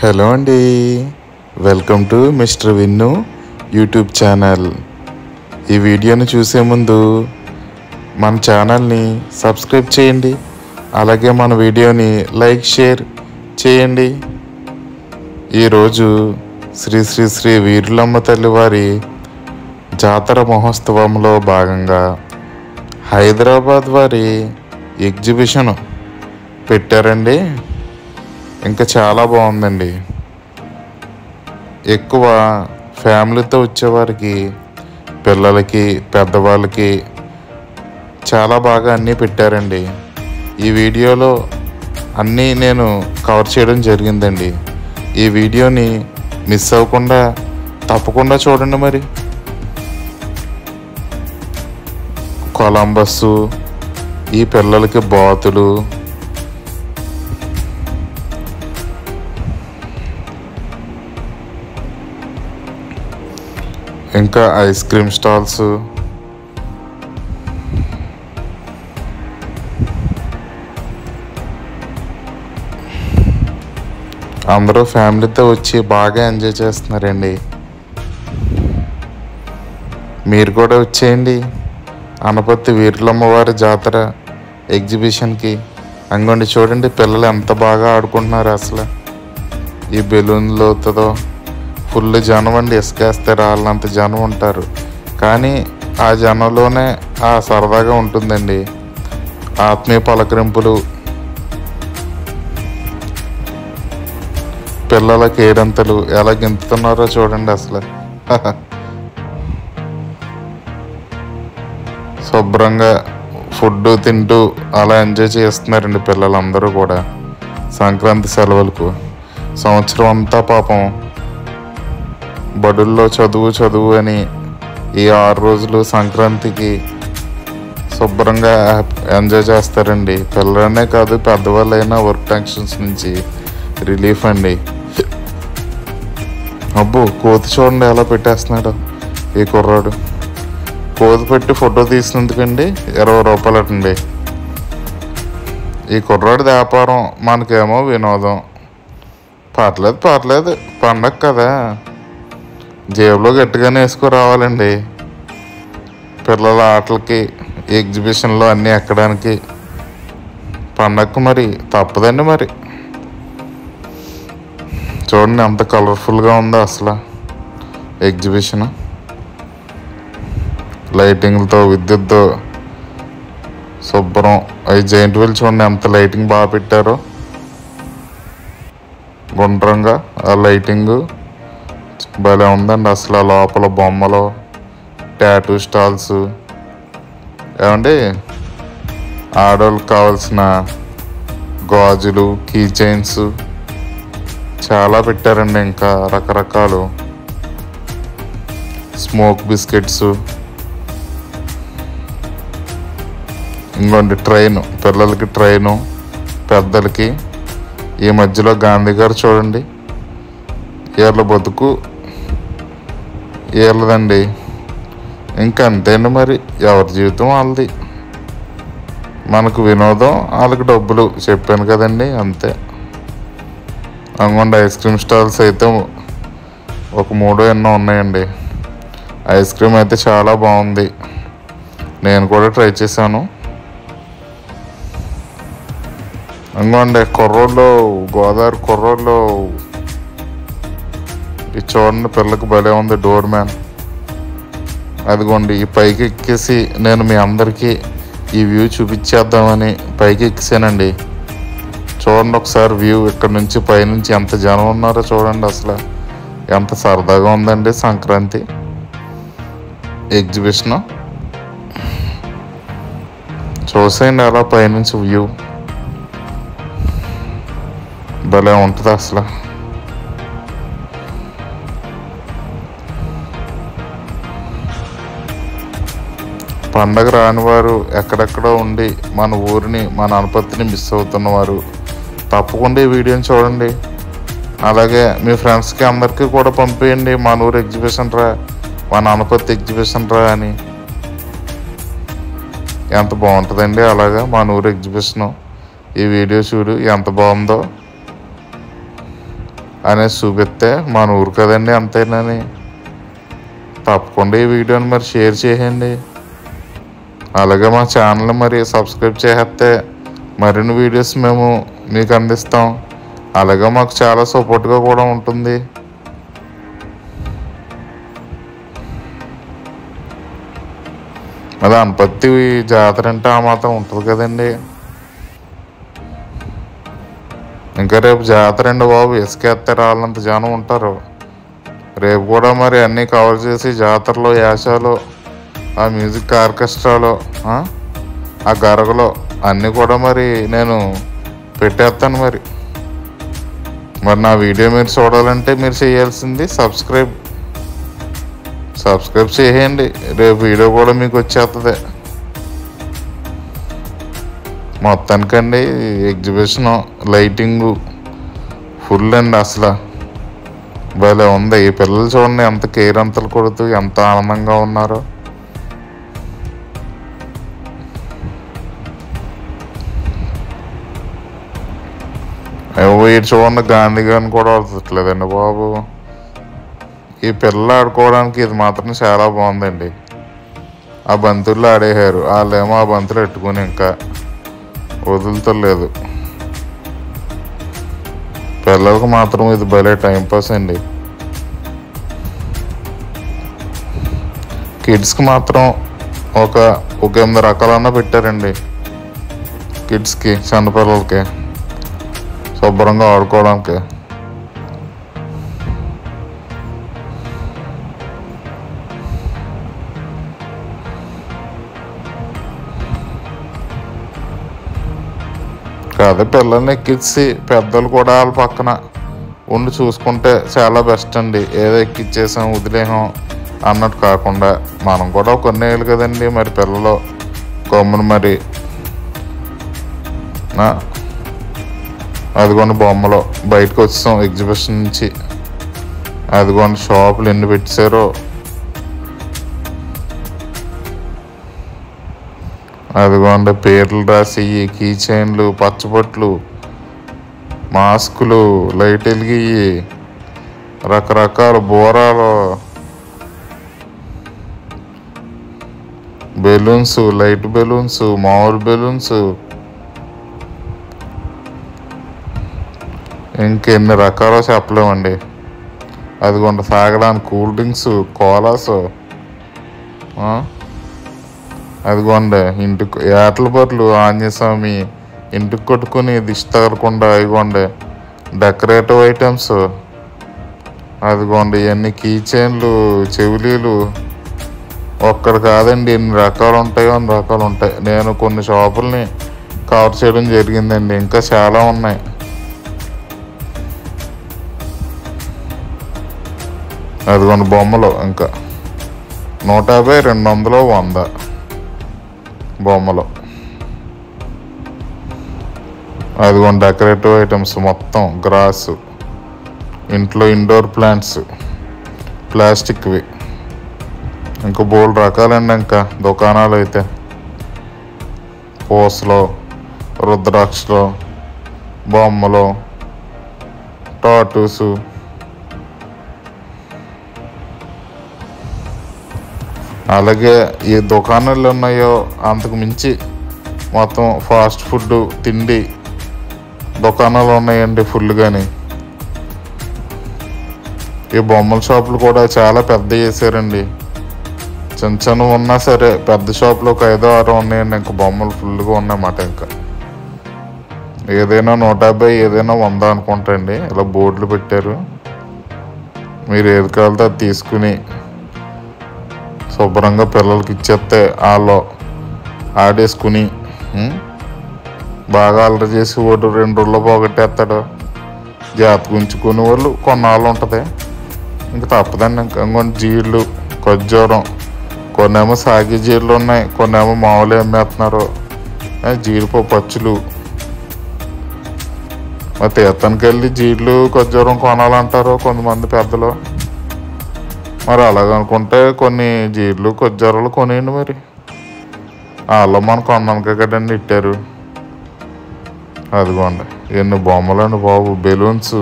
Hello అండి, welcome to mister Vinnu YouTube channel. ఈ వీడియోని చూసే ముందు మన ఛానల్ని సబ్స్క్రైబ్ చేయండి, అలాగే మన వీడియోని లైక్ షేర్ చేయండి. ఈరోజు శ్రీ శ్రీ శ్రీ వీరులమ్మ తల్లి వారి జాతర మహోత్సవంలో భాగంగా హైదరాబాద్ వారి ఎగ్జిబిషన్ పెట్టారండి. ఇంకా చాలా బాగుందండి. ఎక్కువ ఫ్యామిలీతో వచ్చేవారికి, పిల్లలకి, పెద్దవాళ్ళకి చాలా బాగా అన్నీ పెట్టారండి. ఈ వీడియోలో అన్నీ నేను కవర్ చేయడం జరిగిందండి. ఈ వీడియోని మిస్ అవ్వకుండా తప్పకుండా చూడండి. మరి కొలంబస్సు, ఈ పిల్లలకి బాతులు, ఇంకా ఐస్ క్రీమ్ స్టాల్స్, అందరూ ఫ్యామిలీతో వచ్చి బాగా ఎంజాయ్ చేస్తున్నారండి. మీరు కూడా వచ్చేయండి అనపర్తి వీరులమ్మవారి జాతర ఎగ్జిబిషన్కి. అంగండి చూడండి, పిల్లలు ఎంత బాగా ఆడుకుంటున్నారు. అసలు ఈ బెలూన్లతో ఫుల్ జనం అండి. ఇసుకేస్తే రాళ్ళంత జనం ఉంటారు, కానీ ఆ జనంలోనే ఆ సరదాగా ఉంటుందండి. ఆత్మీయ పలకరింపులు, పిల్లలకి ఏడంతలు ఎలా గెంతుతున్నారో చూడండి. అసలు శుభ్రంగా ఫుడ్ తింటూ అలా ఎంజాయ్ చేస్తున్నారండి పిల్లలందరూ కూడా. సంక్రాంతి సెలవులకు సంవత్సరం అంతా పాపం బడుల్లో చదువు అని ఈ 6 రోజులు సంక్రాంతికి శుభ్రంగా ఎంజాయ్ చేస్తారండి. పిల్లలనే కాదు, పెద్దవాళ్ళైనా వర్క్ టెన్షన్స్ నుంచి రిలీఫ్ అండి. అబ్బో, కోతి చూడండి ఎలా పెట్టేస్తున్నాడు ఈ కుర్రాడు. కోతి పెట్టి ఫోటో తీసినందుకండి 20 రూపాయలు అటండి. ఈ కుర్రాడి వ్యాపారం, మనకేమో వినోదం. పర్లేదు పండగ కదా, జేబులో గట్టిగానే వేసుకురావాలండి. పిల్లల ఆటలకి, ఎగ్జిబిషన్లో అన్నీ ఎక్కడానికి పండగకు మరి తప్పదండి. మరి చూడండి ఎంత కలర్ఫుల్గా ఉందో అసలు ఎగ్జిబిషన్. లైటింగ్లతో, విద్యుత్తో శుభ్రం. అవి జైంట్ వీల్ చూడండి ఎంత లైటింగ్ బాగా పెట్టారో. గుండ్రంగా ఆ లైటింగు భలే ఉందండి. అసలు లోపల బొమ్మలు, టాటూ స్టాల్స్, ఏమండి ఆడవాళ్ళకి కావాల్సిన గాజులు, కీ చైన్స్ చాలా పెట్టారండి. ఇంకా రకరకాలు స్మోక్ బిస్కెట్స్. ఇంకోండి ట్రైను, పిల్లలకి ట్రైను, పెద్దలకి. ఈ మధ్యలో గాంధీ గారు చూడండి, ఏళ్ళ బతుకు ఏళ్ళదండి. ఇంకా అంతేండి, మరి ఎవరి జీవితం వాళ్ళది. మనకు వినోదం, వాళ్ళకి డబ్బులు. చెప్పాను కదండి, అంతే. అనుకోండి ఐస్ క్రీమ్ స్టాల్స్ అయితే ఒక 3 ఎన్నో ఉన్నాయండి. ఐస్ క్రీమ్ అయితే చాలా బాగుంది, నేను కూడా ట్రై చేశాను. అనుకోండి కుర్రోళ్ళు, గోదావరి కుర్రోళ్ళు. ఇది చూడండి, పిల్లకి భలే ఉంది డోర్ మ్యాన్. అదిగోండి ఈ పైకి ఎక్కేసి నేను మీ అందరికీ ఈ వ్యూ చూపించేద్దామని పైకి ఎక్కేసానండి. చూడండి ఒకసారి వ్యూ ఇక్కడ నుంచి, పైనుంచి ఎంత జనం ఉన్నారో చూడండి. అసలు ఎంత సరదాగా ఉందండి సంక్రాంతి ఎగ్జిబిషన్. చూసేయండి అలా పైనుంచి వ్యూ భలే ఉంటుంది అసలు. పండగ రానివారు, ఎక్కడెక్కడో ఉండి మన ఊరిని, మన అనపర్తిని మిస్ అవుతున్నవారు తప్పకుండా ఈ వీడియోని చూడండి. అలాగే మీ ఫ్రెండ్స్కి అందరికీ కూడా పంపేయండి, మన ఊరు ఎగ్జిబిషన్ రా, మన అనపర్తి ఎగ్జిబిషన్ రా అని. ఎంత బాగుంటుందండి అలాగా మన ఊరు ఎగ్జిబిషను. ఈ వీడియో చూడు ఎంత బాగుందో. అనేసి చూపిస్తే మన ఊరు కదండి అంతేనని. తప్పకుండా ఈ వీడియోని మరి షేర్ చేయండి. అలాగే మా ఛానల్ని మరి సబ్స్క్రైబ్ చేస్తే మరిన్ని వీడియోస్ మేము మీకు అందిస్తాం. అలాగే మాకు చాలా సపోర్ట్గా కూడా ఉంటుంది. అదే అనపత్తి జాతర అంటే ఆ మాత్రం ఉంటుంది కదండి. ఇంకా రేపు జాతర అండి బాబు, ఇసుకేస్తే రాళ్ళంత జనం ఉంటారు. రేపు కూడా మరి అన్నీ కవర్ చేసి జాతరలో యాషాలు, ఆ మ్యూజిక్ ఆర్కెస్ట్రాలో, ఆ గరగలో అన్నీ కూడా మరి నేను పెట్టేస్తాను. మరి నా వీడియో మీరు చూడాలంటే మీరు చేయాల్సింది సబ్స్క్రైబ్ చేయండి. రేపు వీడియో కూడా మీకు వచ్చేస్తుంది. మొత్తానికండి ఎగ్జిబిషను లైటింగు ఫుల్ అండి. అసలు భలే ఉంది. ఈ పిల్లలు చూడండి ఎంత కేరంతలు కొడుతూ ఎంత ఆనందంగా ఉన్నారో. వీడు చూడండి గాంధీ గారిని కూడా వదలట్లేదండి బాబు. ఈ పిల్లలు ఆడుకోవడానికి ఇది మాత్రం చాలా బాగుందండి. ఆ బంతుల్లో ఆడేశారు, వాళ్ళేమో ఆ బంతులు పెట్టుకుని ఇంకా వదులుతలేదు. పిల్లలకు మాత్రం ఇది భలే టైంపాస్ అండి. కిడ్స్కి మాత్రం ఒక 8 రకాలన్నా పెట్టారండి. కిడ్స్కి, చిన్నపిల్లలకి శుభ్రంగా ఆడుకోవడానికి. అదే పిల్లల్ని ఎక్కించి పెద్దలు కూడా వాళ్ళ పక్కన ఉండి చూసుకుంటే చాలా బెస్ట్ అండి. ఏదో ఎక్కిచ్చేసాం వదిలేసాం అన్నట్టు కాకుండా మనం కూడా కొన్ని వేయాలి కదండి. మరి పిల్లలు కొమ్మును మరి అదిగోండి బొమ్మలు బయటకు వచ్చాం ఎగ్జిబిషన్ నుంచి. అదిగోండి షాపులు ఎన్ని పెట్టారో. అదిగోండి పేర్లు రాసి కీ చైన్లు, పచ్చబొట్లు, మాస్కులు, లైట్ వెలిగి, రకరకాల బోరాలు, బెలూన్స్, లైట్ బెలూన్స్, మామూలు బెలూన్స్, ఇంకెన్ని రకాలో చెప్పలేమండి. అదిగోండి తాగడానికి కూల్ డ్రింక్స్, కోలాస్, అదిగోండి ఇంటికి ఏటల బర్రెలు ఆంజనేయస్వామి ఇంటికి కొట్టుకుని దిష్టి తగలకుండా అదిగోండి డెకరేటివ్ ఐటమ్స్. అదిగోండి ఇవన్నీ కీ చైన్లు, చెవిలీలు. ఒక్కడు కాదండి, ఎన్ని రకాలు ఉంటాయో అన్ని రకాలు ఉంటాయి. నేను కొన్ని షాపుల్ని కవర్ చేయడం జరిగిందండి, ఇంకా చాలా ఉన్నాయి. అదిగోండి బొమ్మలు ఇంకా 150, 200, 100 బొమ్మలు. అదిగోండి డెకరేటివ్ ఐటమ్స్ మొత్తం, గ్రాస్, ఇంట్లో ఇండోర్ ప్లాంట్స్, ప్లాస్టిక్వి, ఇంకా బోల్డ్ రకాలండి. ఇంకా దుకాణాలు అయితే పూసలు, రుద్రాక్షలు, బొమ్మలు, టాటూసు, అలాగే ఈ దుకాణాలు ఉన్నాయో అంతకు మించి మొత్తం ఫాస్ట్ ఫుడ్, తిండి దుకాణాలు ఉన్నాయండి ఫుల్గాని. ఈ బొమ్మల షాపులు కూడా చాలా పెద్ద చేశారండి. చిన్న చిన్న ఉన్నా సరే పెద్ద షాపులు ఒక 5, 6 ఉన్నాయండి. ఇంకా బొమ్మలు ఫుల్గా ఉన్నాయన్నమాట. ఇంకా ఏదైనా 150, ఏదైనా 100 అనుకుంటండి. ఇలా బోర్డులు పెట్టారు. మీరు ఏది కావాలితే అది తీసుకుని శుభ్రంగా పిల్లలకి ఇచ్చేస్తే వాళ్ళు ఆడేసుకుని బాగా అల్లరి చేసి 1-2 రోజుల్లో పోగొట్టేస్తాడు. జాగ్రత్తగా ఉంచుకునే వాళ్ళు కొన్నాళ్ళు ఉంటుంది. ఇంకా తప్పదండి. ఇంకొన్ని జీళ్ళు, ఖర్జూరం, కొన్నేమో సాగి జీళ్ళు ఉన్నాయి, కొన్నేమో మామూలు అమ్మేస్తున్నారు. జీడిపప్పు అచ్చులు. మరి తీర్థానికి వెళ్ళి జీళ్ళు, ఖర్జూరం కొనాలంటారు కొంతమంది పెద్దలు. మరి అలాగనుకుంటే కొన్ని జీళ్ళు, ఖర్జూరాలు కొనేయండి. మరి వాళ్ళు మనం కొన్నాక కదండి ఇట్టారు. అదిగోండి ఎన్ని బొమ్మలండి బాబు. బెలూన్స్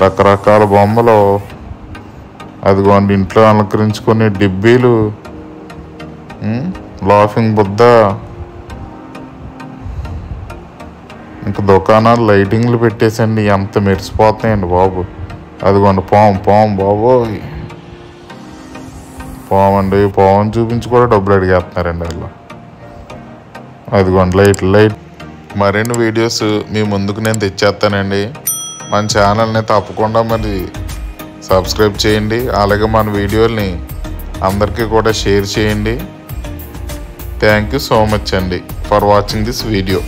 రకరకాల బొమ్మలు, అదిగోండి ఇంట్లో అలంకరించుకునే డిబ్బీలు, లాఫింగ్ బుద్ధ, ఇంకా దుకాణాలు లైటింగ్లు పెట్టేసండి ఎంత మెరిసిపోతున్నాయండి బాబు. అదిగోండి పాము బాబోయ్, పాము చూపించి కూడా డబ్బులు అడిగేస్తున్నారండి వాళ్ళు. అదిగోండి లైట్ మరిన్ని వీడియోస్ మీ ముందుకు నేను తెచ్చేస్తానండి. మన ఛానల్ని తప్పకుండా మరి సబ్స్క్రైబ్ చేయండి. అలాగే మన వీడియోల్ని అందరికీ కూడా షేర్ చేయండి. థ్యాంక్ యూ సో మచ్ అండి ఫర్ వాచింగ్ దిస్ వీడియో.